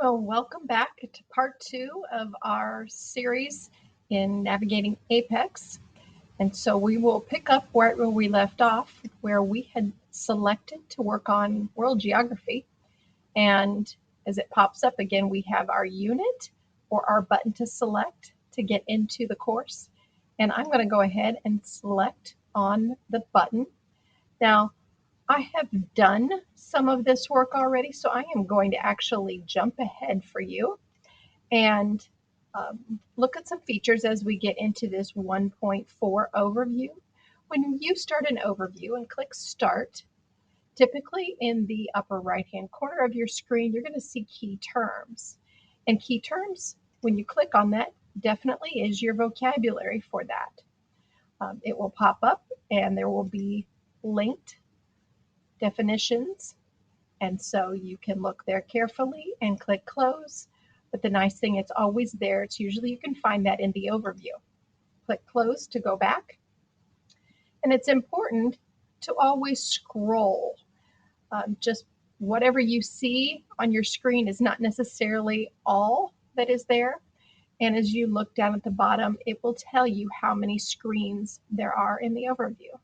Well, welcome back to part two of our series in navigating Apex. And so we will pick up where we left off, where we had selected to work on world geography. And as it pops up again, we have our unit or our button to select to get into the course. And I'm going to go ahead and select on the button. Now, I have done some of this work already, so I am going to actually jump ahead for you and look at some features as we get into this 1.4 overview. When you start an overview and click Start, typically in the upper right-hand corner of your screen, you're going to see key terms. And key terms, when you click on that, definitely is your vocabulary for that. It will pop up and there will be linked definitions. And so you can look there carefully and click Close. But the nice thing, it's always there. It's usually you can find that in the overview. Click Close to go back. And it's important to always scroll. Just whatever you see on your screen is not necessarily all that is there. And as you look down at the bottom, it will tell you how many screens there are in the overview.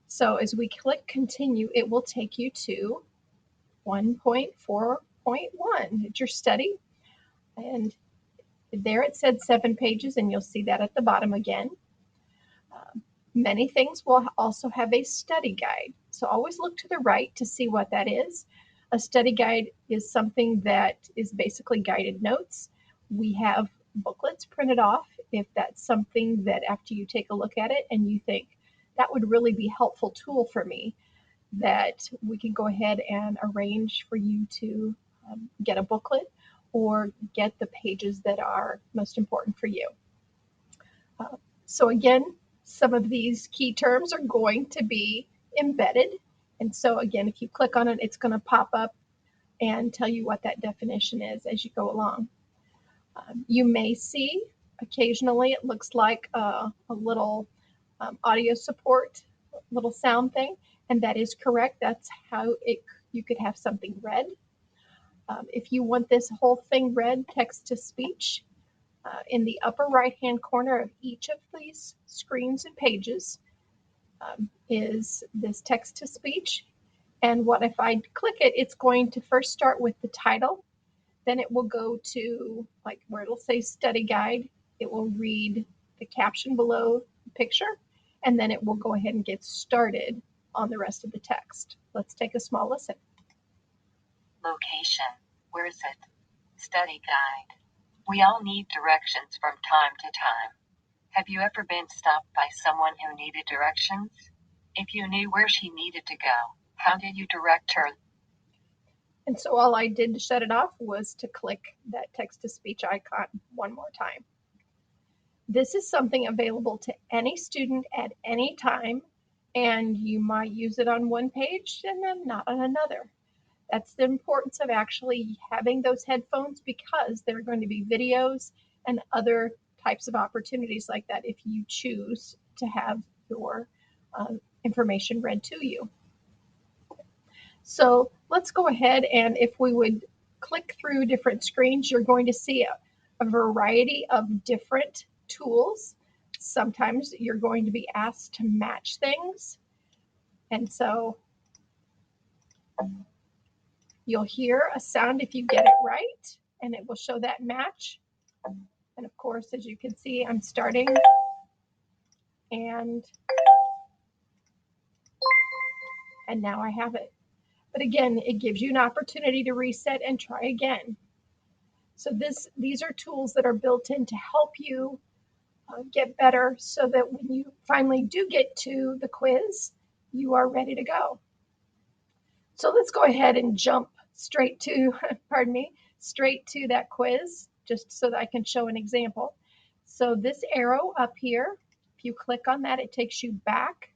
So as we click Continue, it will take you to 1.4.1. It's your study. And there it said 7 pages, and you'll see that at the bottom again. Many things will also have a study guide. So always look to the right to see what that is. A study guide is something that is basically guided notes. We have booklets printed off if that's something that after you take a look at it and you think that would really be a helpful tool for me, that we can go ahead and arrange for you to get a booklet or get the pages that are most important for you. So again, some of these key terms are going to be embedded. And so again, if you click on it, it's going to pop up and tell you what that definition is as you go along. You may see occasionally it looks like a little audio support, little sound thing, and that is correct. That's how you could have something read. If you want this whole thing read, text to speech, in the upper right-hand corner of each of these screens and pages is this text to speech. And what if I click it, it's going to first start with the title. Then it will go to like where it'll say study guide. It will read the caption below the picture, and then it will go ahead and get started on the rest of the text. Let's take a small listen. Location. Where is it? Study guide. We all need directions from time to time. Have you ever been stopped by someone who needed directions? If you knew where she needed to go, how did you direct her? And so all I did to shut it off was to click that text to speech icon one more time. This is something available to any student at any time, and you might use it on one page and then not on another. That's the importance of actually having those headphones, because there are going to be videos and other types of opportunities like that if you choose to have your information read to you. So let's go ahead, and if we would click through different screens, you're going to see a variety of different tools. Sometimes you're going to be asked to match things. And so you'll hear a sound if you get it right, and it will show that match. And of course, as you can see, I'm starting, and now I have it. But again, it gives you an opportunity to reset and try again. So these are tools that are built in to help you get better so that when you finally do get to the quiz, you are ready to go. So let's go ahead and jump straight to, straight to that quiz, just so that I can show an example. So this arrow up here, if you click on that, it takes you back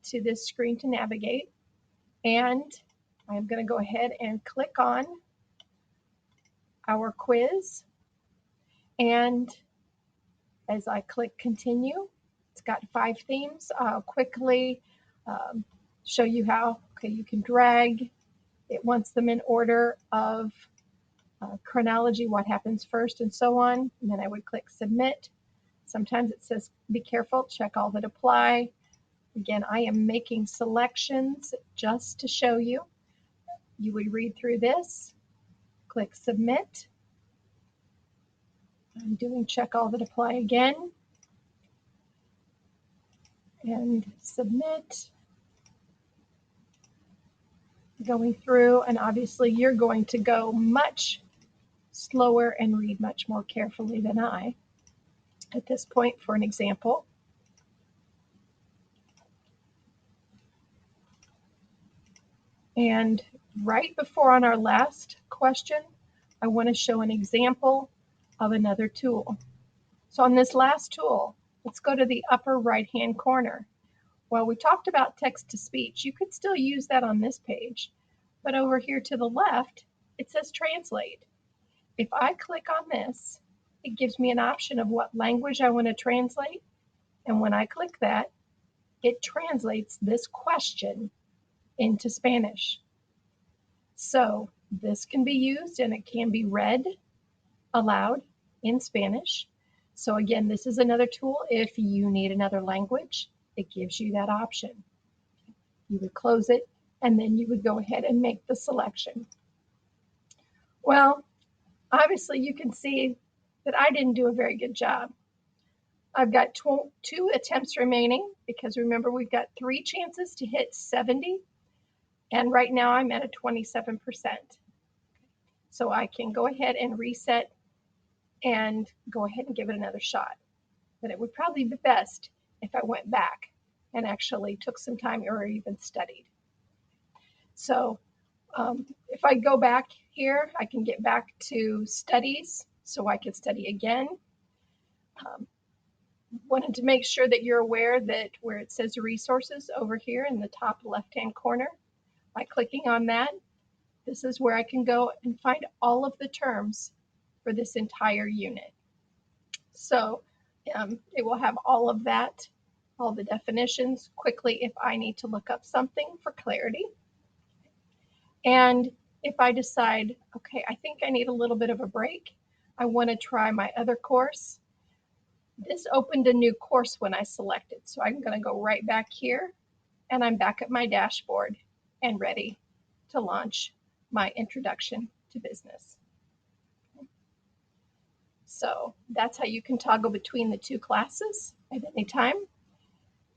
to this screen to navigate. And I'm going to go ahead and click on our quiz. And as I click continue, it's got 5 themes. I'll quickly show you how, okay, you can drag It wants them in order of chronology, what happens first and so on. And then I would click submit. Sometimes it says be careful, check all that apply. Again, I am making selections just to show you. You would read through this, click submit. I'm doing check all that apply again and submit. Going through, and obviously you're going to go much slower and read much more carefully than I at this point for an example. And right before on our last question, I want to show an example of another tool. So on this last tool, let's go to the upper right-hand corner. Well, we talked about text-to-speech. You could still use that on this page, but over here to the left, it says translate. If I click on this, it gives me an option of what language I want to translate. And when I click that, it translates this question into Spanish. So this can be used and it can be read aloud in Spanish. So again, this is another tool. If you need another language, it gives you that option. You would close it and then you would go ahead and make the selection. Well, obviously you can see that I didn't do a very good job. I've got 2 attempts remaining because remember we've got 3 chances to hit 70 and right now I'm at a 27%. So I can go ahead and reset and go ahead and give it another shot. But it would probably be best if I went back and actually took some time or even studied. So if I go back here, I can get back to studies so I can study again. Wanted to make sure that you're aware that where it says resources over here in the top left-hand corner, by clicking on that, this is where I can go and find all of the terms for this entire unit. So it will have all of that, all the definitions quickly if I need to look up something for clarity. And if I decide, okay, I think I need a little bit of a break, I want to try my other course. This opened a new course when I selected, so I'm going to go right back here and I'm back at my dashboard and ready to launch my introduction to business. So that's how you can toggle between the 2 classes at any time.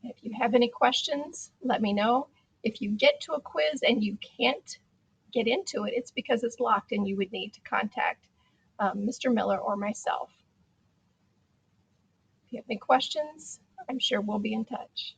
If you have any questions, let me know. If you get to a quiz and you can't get into it, it's because it's locked and you would need to contact Mr. Miller or myself. If you have any questions, I'm sure we'll be in touch.